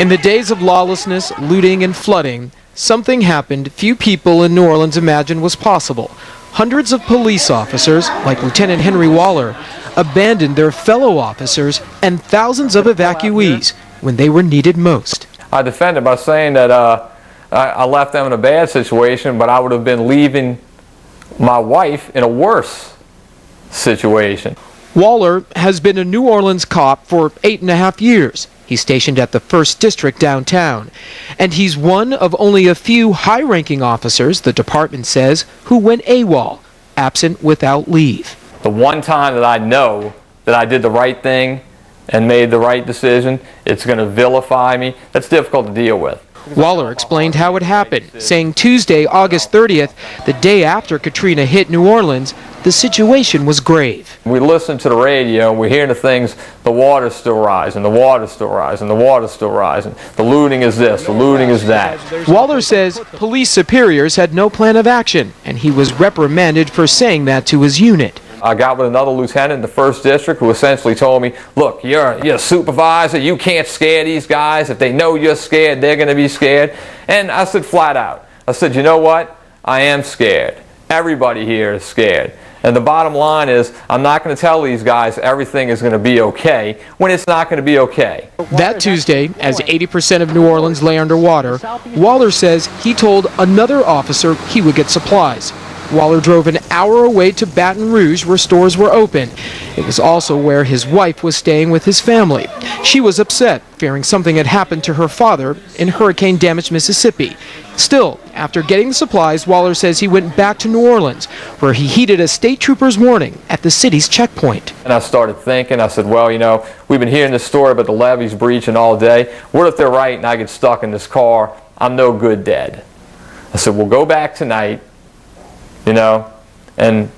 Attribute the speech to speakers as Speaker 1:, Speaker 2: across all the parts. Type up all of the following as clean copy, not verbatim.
Speaker 1: In the days of lawlessness, looting, and flooding, something happened few people in New Orleans imagined was possible. Hundreds of police officers, like Lieutenant Henry Waller, abandoned their fellow officers and thousands of evacuees when they were needed most.
Speaker 2: I defended by saying that I left them in a bad situation, but I would have been leaving my wife in a worse situation.
Speaker 1: Waller has been a New Orleans cop for 8.5 years. He's stationed at the 1st District downtown. And he's one of only a few high-ranking officers, the department says, who went AWOL, absent without leave.
Speaker 2: The one time that I know that I did the right thing and made the right decision, it's going to vilify me. That's difficult to deal with.
Speaker 1: Waller explained how it happened, saying Tuesday, August 30th, the day after Katrina hit New Orleans, the situation was grave.
Speaker 2: We listen to the radio and we're hearing the things, the water's still rising, the water's still rising, the water's still rising, the looting is this, the looting is that.
Speaker 1: Waller says police superiors had no plan of action, and he was reprimanded for saying that to his unit.
Speaker 2: I got with another lieutenant in the 1st District who essentially told me, look, you're a supervisor, you can't scare these guys. If they know you're scared, they're going to be scared. And I said flat out, I said, you know what? I am scared. Everybody here is scared. And the bottom line is, I'm not going to tell these guys everything is going to be okay when it's not going to be okay.
Speaker 1: That Tuesday, as 80% of New Orleans lay underwater, Waller says he told another officer he would get supplies. Waller drove an hour away to Baton Rouge where stores were open. It was also where his wife was staying with his family. She was upset, fearing something had happened to her father in hurricane-damaged Mississippi. Still, after getting the supplies, Waller says he went back to New Orleans, where he heeded a state trooper's warning at the city's checkpoint.
Speaker 2: And I started thinking, I said, well, you know, we've been hearing this story about the levees breaching all day. What if they're right and I get stuck in this car? I'm no good dead. I said, we'll go back tonight, you know, and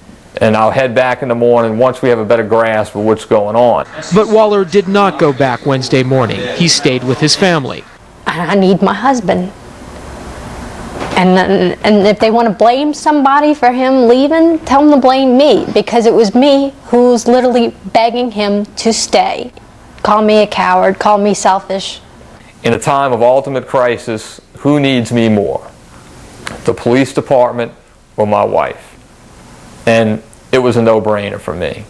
Speaker 2: I'll head back in the morning once we have a better grasp of what's going on.
Speaker 1: But Waller did not go back Wednesday morning. He stayed with his family.
Speaker 3: I need my husband. And if they want to blame somebody for him leaving, tell them to blame me, because it was me who's literally begging him to stay. Call me a coward, call me selfish.
Speaker 2: In a time of ultimate crisis, who needs me more? The police department or my wife? And it was a no-brainer for me.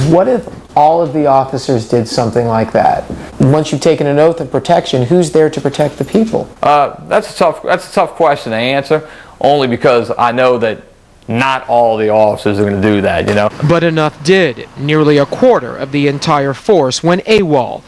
Speaker 4: What if all of the officers did something like that? Once you've taken an oath of protection, who's there to protect the people?
Speaker 2: That's a tough question to answer, only because I know that not all the officers are going to do that, you know.
Speaker 1: But enough did. Nearly a quarter of the entire force went AWOL.